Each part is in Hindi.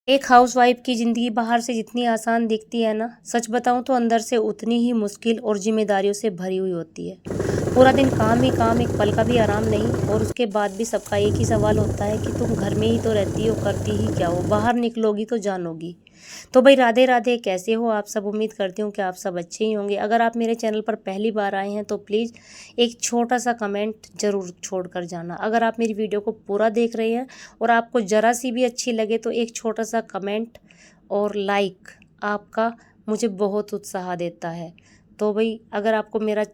एक हाउसवाइफ की ज़िंदगी बाहर से जितनी आसान दिखती है ना, सच बताऊँ तो अंदर से उतनी ही मुश्किल और ज़िम्मेदारियों से भरी हुई होती है। पूरा दिन काम ही काम, एक पल का भी आराम नहीं, और उसके बाद भी सबका एक ही सवाल होता है कि तुम घर में ही तो रहती हो, करती ही क्या हो? बाहर निकलोगी तो जानोगी। तो भाई राधे राधे, कैसे हो आप सब? उम्मीद करती हूँ कि आप सब अच्छे ही होंगे। अगर आप मेरे चैनल पर पहली बार आए हैं तो प्लीज़ एक छोटा सा कमेंट ज़रूर छोड़ कर जाना। अगर आप मेरी वीडियो को पूरा देख रहे हैं और आपको ज़रा सी भी अच्छी लगे तो एक छोटा सा कमेंट और लाइक आपका मुझे बहुत उत्साह देता है। तो भाई अगर आपको मेरा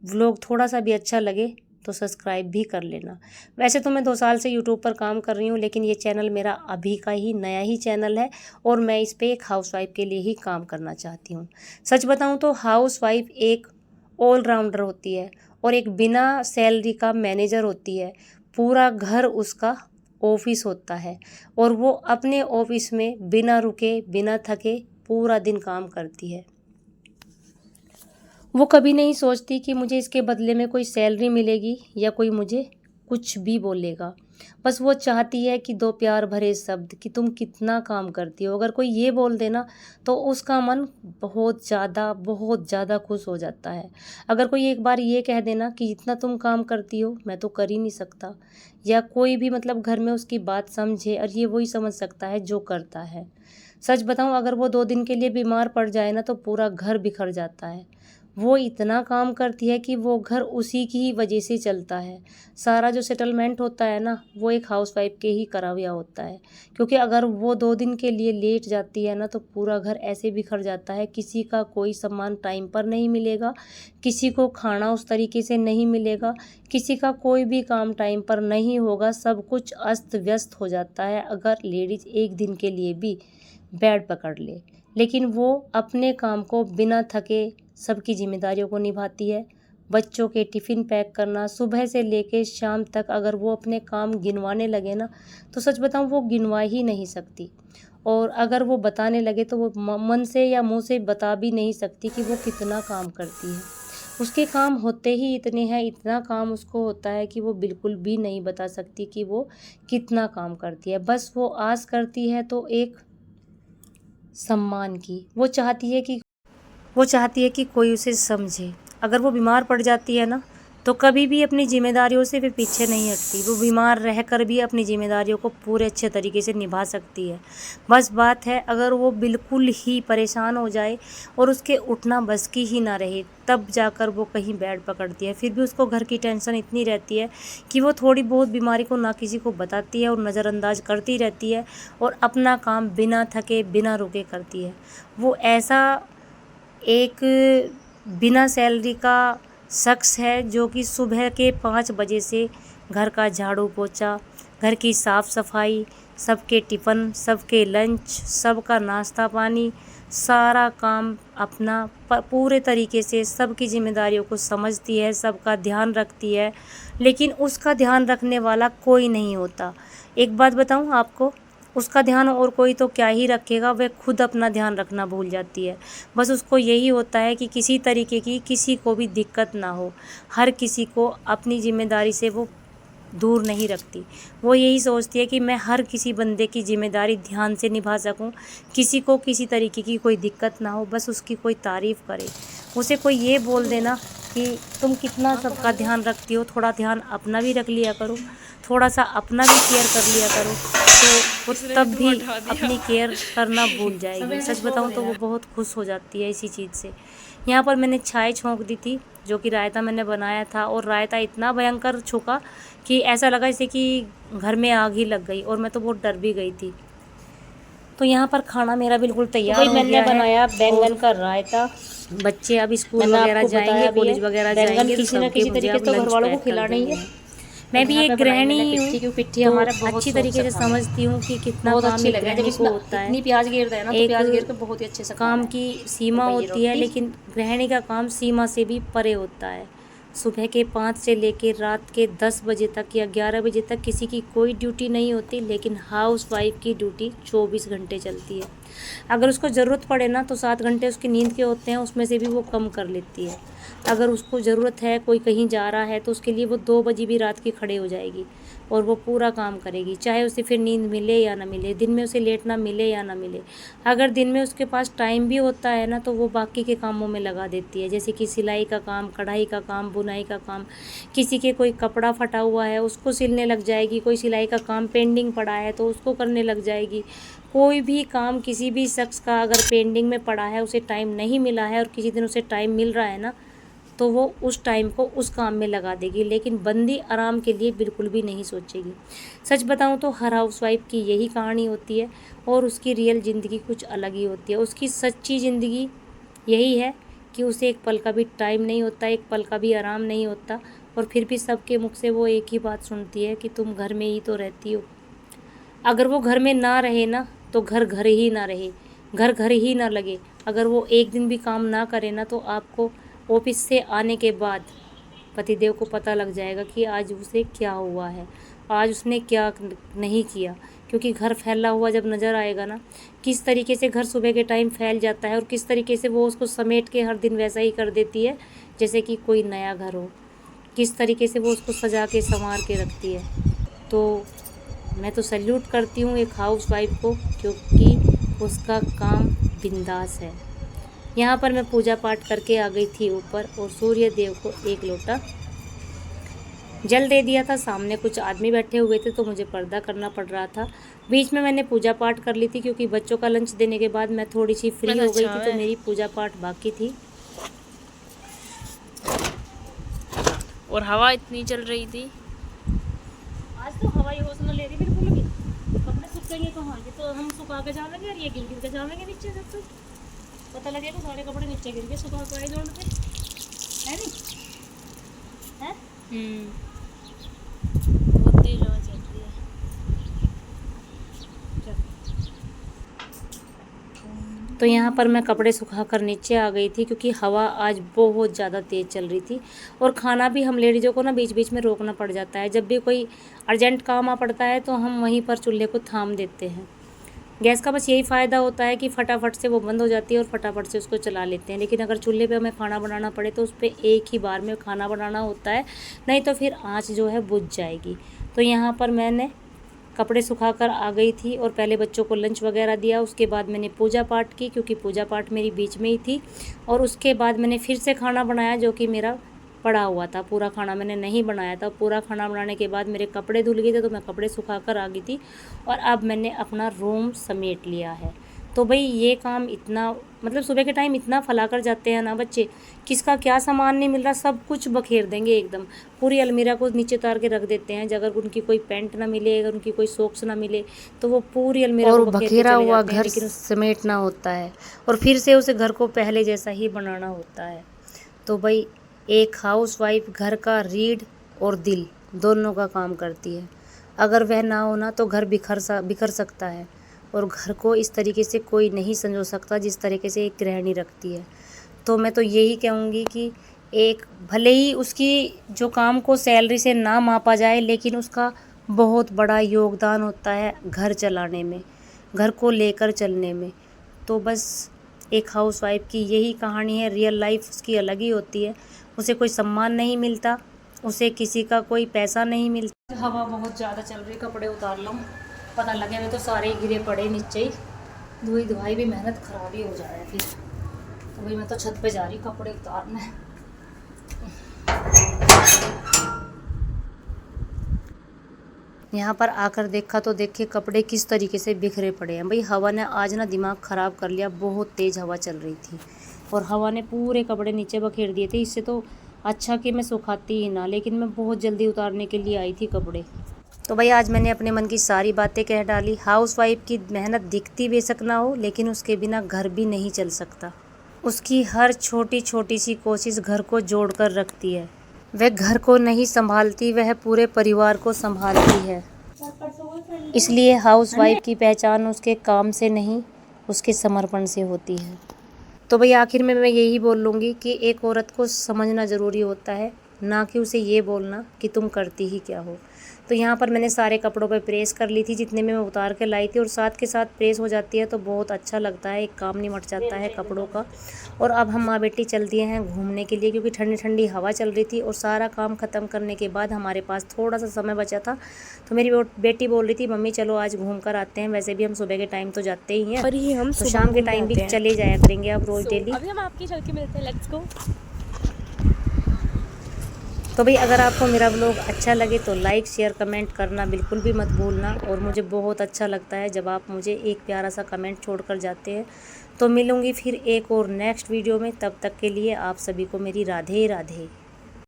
व्लॉग थोड़ा सा भी अच्छा लगे तो सब्सक्राइब भी कर लेना। वैसे तो मैं 2 साल से यूट्यूब पर काम कर रही हूँ, लेकिन ये चैनल मेरा अभी का ही नया ही चैनल है और मैं इस पे एक हाउसवाइफ के लिए ही काम करना चाहती हूँ। सच बताऊँ तो हाउसवाइफ एक ऑलराउंडर होती है और एक बिना सैलरी का मैनेजर होती है। पूरा घर उसका ऑफिस होता है और वो अपने ऑफिस में बिना रुके बिना थके पूरा दिन काम करती है। वो कभी नहीं सोचती कि मुझे इसके बदले में कोई सैलरी मिलेगी या कोई मुझे कुछ भी बोलेगा। बस वो चाहती है कि 2 प्यार भरे शब्द कि तुम कितना काम करती हो। अगर कोई ये बोल देना तो उसका मन बहुत ज़्यादा खुश हो जाता है। अगर कोई एक बार ये कह देना कि जितना तुम काम करती हो मैं तो कर ही नहीं सकता, या कोई भी मतलब घर में उसकी बात समझे, और ये वही समझ सकता है जो करता है। सच बताऊं, अगर वो 2 दिन के लिए बीमार पड़ जाए ना तो पूरा घर बिखर जाता है। वो इतना काम करती है कि वो घर उसी की ही वजह से चलता है। सारा जो सेटलमेंट होता है ना, वो एक हाउसवाइफ के ही करा हुआ होता है। क्योंकि अगर वो 2 दिन के लिए लेट जाती है ना तो पूरा घर ऐसे बिखर जाता है। किसी का कोई सामान टाइम पर नहीं मिलेगा, किसी को खाना उस तरीके से नहीं मिलेगा, किसी का कोई भी काम टाइम पर नहीं होगा। सब कुछ अस्त व्यस्त हो जाता है अगर लेडीज़ एक दिन के लिए भी बेड पकड़ ले। लेकिन वो अपने काम को बिना थके सबकी जिम्मेदारियों को निभाती है। बच्चों के टिफ़िन पैक करना, सुबह से लेके शाम तक अगर वो अपने काम गिनवाने लगे ना तो सच बताऊँ वो गिनवा ही नहीं सकती। और अगर वो बताने लगे तो वो मन से या मुंह से बता भी नहीं सकती कि वो कितना काम करती है। उसके काम होते ही इतने हैं, इतना काम उसको होता है कि वो बिल्कुल भी नहीं बता सकती कि वो कितना काम करती है। बस वो आस करती है तो एक सम्मान की। वो चाहती है कि कोई उसे समझे। अगर वो बीमार पड़ जाती है ना तो कभी भी अपनी जिम्मेदारियों से वे पीछे नहीं हटती। वो बीमार रहकर भी अपनी जिम्मेदारियों को पूरे अच्छे तरीके से निभा सकती है। बस बात है अगर वो बिल्कुल ही परेशान हो जाए और उसके उठना बस की ही ना रहे, तब जाकर वो कहीं बेड पकड़ती है। फिर भी उसको घर की टेंशन इतनी रहती है कि वो थोड़ी बहुत बीमारी को ना किसी को बताती है और नज़रअंदाज करती रहती है और अपना काम बिना थके बिना रुके करती है। वो ऐसा एक बिना सैलरी का शख्स है जो कि सुबह के 5 बजे से घर का झाड़ू पोछा, घर की साफ़ सफाई, सबके टिफ़िन, सबके लंच, सबका नाश्ता पानी, सारा काम अपना पूरे तरीके से सबकी जिम्मेदारियों को समझती है, सबका ध्यान रखती है। लेकिन उसका ध्यान रखने वाला कोई नहीं होता। एक बात बताऊं आपको, उसका ध्यान और कोई तो क्या ही रखेगा, वह खुद अपना ध्यान रखना भूल जाती है। बस उसको यही होता है कि किसी तरीके की किसी को भी दिक्कत ना हो। हर किसी को अपनी जिम्मेदारी से वो दूर नहीं रखती। वो यही सोचती है कि मैं हर किसी बंदे की जिम्मेदारी ध्यान से निभा सकूं, किसी को किसी तरीके की कोई दिक्कत ना हो, बस उसकी कोई तारीफ़ करे। उसे कोई ये बोल देना कि तुम कितना सबका ध्यान रखती हो, थोड़ा ध्यान अपना भी रख लिया करो, थोड़ा सा अपना भी केयर कर लिया करो, तो वो तब भी अपनी केयर करना भूल जाएगी। सच बताऊं तो वो बहुत खुश हो जाती है इसी चीज़ से। यहाँ पर मैंने छाछ छोंक दी थी, जो कि रायता मैंने बनाया था, और रायता इतना भयंकर छोका कि ऐसा लगा जैसे कि घर में आग ही लग गई, और मैं तो बहुत डर भी गई थी। तो यहाँ पर खाना मेरा बिल्कुल तैयार हो गया है। बनाया बैंगन का रायता। बच्चे अब स्कूल वगैरह जाएंगे, कॉलेज वगैरह जाएंगे, किसी न किसी तरीके से तो घर वालों को खिलाना ही है। मैं भी एक गृहिणी हूँ, पिट्ठी हमारा अच्छी तरीके से समझती हूँ कि कितना काम एक गृहिणी को होता है। प्याज गिरता है ना तो प्याज गिर के बहुत ही अच्छे से काम की सीमा होती है, लेकिन गृहिणी का काम सीमा से भी परे होता है। सुबह के 5 से लेकर रात के 10 बजे तक या 11 बजे तक किसी की कोई ड्यूटी नहीं होती, लेकिन हाउस वाइफ की ड्यूटी 24 घंटे चलती है। अगर उसको ज़रूरत पड़े ना तो 7 घंटे उसकी नींद के होते हैं, उसमें से भी वो कम कर लेती है। अगर उसको ज़रूरत है, कोई कहीं जा रहा है, तो उसके लिए वो 2 बजे भी रात की खड़े हो जाएगी। और वो पूरा काम करेगी, चाहे उसे फिर नींद मिले या ना मिले, दिन में उसे लेटना मिले या ना मिले। अगर दिन में उसके पास टाइम भी होता है ना, तो वो बाकी के कामों में लगा देती है, जैसे कि सिलाई का काम, कढ़ाई का काम, बुनाई का काम। किसी के कोई कपड़ा फटा हुआ है उसको सिलने लग जाएगी, कोई सिलाई का काम पेंडिंग पड़ा है तो उसको करने लग जाएगी। कोई भी काम किसी भी शख्स का अगर पेंडिंग में पड़ा है, उसे टाइम नहीं मिला है और किसी दिन उसे टाइम मिल रहा है ना, तो वो उस टाइम को उस काम में लगा देगी, लेकिन बंदी आराम के लिए बिल्कुल भी नहीं सोचेगी। सच बताऊं तो हर हाउसवाइफ की यही कहानी होती है और उसकी रियल ज़िंदगी कुछ अलग ही होती है। उसकी सच्ची ज़िंदगी यही है कि उसे एक पल का भी टाइम नहीं होता, एक पल का भी आराम नहीं होता, और फिर भी सबके मुख से वो एक ही बात सुनती है कि तुम घर में ही तो रहती हो। अगर वो घर में ना रहे ना, तो घर घर ही ना रहे, घर घर ही ना लगे। अगर वो एक दिन भी काम ना करे ना, तो आपको ऑफिस से आने के बाद पतिदेव को पता लग जाएगा कि आज उसे क्या हुआ है, आज उसने क्या नहीं किया। क्योंकि घर फैला हुआ जब नज़र आएगा ना, किस तरीके से घर सुबह के टाइम फैल जाता है और किस तरीके से वो उसको समेट के हर दिन वैसा ही कर देती है जैसे कि कोई नया घर हो, किस तरीके से वो उसको सजा के संवार के रखती है। तो मैं तो सैल्यूट करती हूँ एक हाउस वाइफ को, क्योंकि उसका काम बिंदास है। यहाँ पर मैं पूजा पाठ करके आ गई थी ऊपर और सूर्य देव को एक लोटा जल दे दिया था। सामने कुछ आदमी बैठे हुए थे तो मुझे पर्दा करना पड़ रहा था। बीच में मैंने पूजा पाठ कर ली थी, क्योंकि बच्चों का लंच देने के बाद मैं थोड़ी सी फ्री हो गई थी, तो मेरी पूजा पाठ बाकी थी। और हवा इतनी चल रही थी। आज तो हवा ही होश न ले रही बिल्कुल भी। कपड़े सूखेंगे कहाँ? ये तो हम सुखा के जावेंगे और ये गिर गिर के जावेंगे नीचे से, तो पता लगेगा सारे कपड़े नीचे गिर के सुखा के जोड़ पे, है नहीं? है? बहुत तेज हवा चल रही है। तो यहाँ पर मैं कपड़े सुखाकर नीचे आ गई थी, क्योंकि हवा आज बहुत ज़्यादा तेज़ चल रही थी। और खाना भी हम लेडीज़ों को ना बीच बीच में रोकना पड़ जाता है। जब भी कोई अर्जेंट काम आ पड़ता है तो हम वहीं पर चूल्हे को थाम देते हैं। गैस का बस यही फ़ायदा होता है कि फटाफट से वो बंद हो जाती है और फटाफट से उसको चला लेते हैं। लेकिन अगर चूल्हे पे हमें खाना बनाना पड़े तो उस पर एक ही बार में खाना बनाना होता है, नहीं तो फिर आँच जो है बुझ जाएगी। तो यहाँ पर मैंने कपड़े सुखाकर आ गई थी और पहले बच्चों को लंच वगैरह दिया। उसके बाद मैंने पूजा पाठ की, क्योंकि पूजा पाठ मेरी बीच में ही थी। और उसके बाद मैंने फिर से खाना बनाया, जो कि मेरा पड़ा हुआ था। पूरा खाना मैंने नहीं बनाया था। पूरा खाना बनाने के बाद मेरे कपड़े धुल गए थे, तो मैं कपड़े सुखाकर आ गई थी और अब मैंने अपना रूम समेट लिया है। तो भाई ये काम इतना, मतलब सुबह के टाइम इतना फैला कर जाते हैं ना बच्चे, किसका क्या सामान नहीं मिल रहा, सब कुछ बखेर देंगे एकदम। पूरी अलमीरा को नीचे उतार के रख देते हैं। अगर उनकी कोई पैंट ना मिले, अगर उनकी कोई सॉक्स ना मिले, तो वो पूरी अलमीरा और को बखेर के बखेरा चले हुआ जाते हैं। घर लेकिन समेटना होता है। और फिर से उसे घर को पहले जैसा ही बनाना होता है। तो भाई एक हाउसवाइफ घर का रीढ़ और दिल दोनों का काम करती है। अगर वह ना हो ना, तो घर बिखर सकता है और घर को इस तरीके से कोई नहीं संजो सकता जिस तरीके से एक गृहिणी रखती है। तो मैं तो यही कहूँगी कि एक, भले ही उसकी जो काम को सैलरी से ना मापा जाए, लेकिन उसका बहुत बड़ा योगदान होता है घर चलाने में, घर को लेकर चलने में। तो बस एक हाउसवाइफ की यही कहानी है। रियल लाइफ उसकी अलग ही होती है। उसे कोई सम्मान नहीं मिलता, उसे किसी का कोई पैसा नहीं मिलता। हवा बहुत ज़्यादा चल रही, कपड़े उतार लूँ, पता लगे मैं तो सारे ही गिरे पड़े नीचे ही। धुआई भी मेहनत ख़राब ही हो जाए फिर। तो भाई मैं तो छत पे जा रही कपड़े उतारने। यहाँ पर आकर देखा तो देखिए कपड़े किस तरीके से बिखरे पड़े हैं। भाई हवा ने आज ना दिमाग ख़राब कर लिया। बहुत तेज़ हवा चल रही थी और हवा ने पूरे कपड़े नीचे बखेर दिए थे। इससे तो अच्छा कि मैं सुखाती ही ना, लेकिन मैं बहुत जल्दी उतारने के लिए आई थी कपड़े। तो भाई आज मैंने अपने मन की सारी बातें कह डाली। हाउसवाइफ की मेहनत दिखती बेशक ना हो, लेकिन उसके बिना घर भी नहीं चल सकता। उसकी हर छोटी छोटी सी कोशिश घर को जोड़ कर रखती है। वह घर को नहीं संभालती, वह पूरे परिवार को संभालती है। इसलिए हाउसवाइफ की पहचान उसके काम से नहीं, उसके समर्पण से होती है। तो भाई आखिर में मैं यही बोल लूँगी कि एक औरत को समझना ज़रूरी होता है, ना कि उसे ये बोलना कि तुम करती ही क्या हो। तो यहाँ पर मैंने सारे कपड़ों पे प्रेस कर ली थी जितने में मैं उतार के लाई थी, और साथ के साथ प्रेस हो जाती है तो बहुत अच्छा लगता है, एक काम निमट जाता है कपड़ों का। और अब हम माँ बेटी चल दिए हैं घूमने के लिए, क्योंकि ठंडी ठंडी हवा चल रही थी और सारा काम ख़त्म करने के बाद हमारे पास थोड़ा सा समय बचा था। तो मेरी बेटी बोल रही थी मम्मी चलो आज घूम कर आते हैं, वैसे भी हम सुबह के टाइम तो जाते ही हैं, और ये हम तो शाम के टाइम भी चले जाया करेंगे अब रोज़ डेली। अभी हम आपकी चल के मिलते हैं, लेट्स गो। तो भाई अगर आपको मेरा व्लॉग अच्छा लगे तो लाइक शेयर कमेंट करना बिल्कुल भी मत भूलना, और मुझे बहुत अच्छा लगता है जब आप मुझे एक प्यारा सा कमेंट छोड़कर जाते हैं। तो मिलूँगी फिर एक और नेक्स्ट वीडियो में, तब तक के लिए आप सभी को मेरी राधे राधे।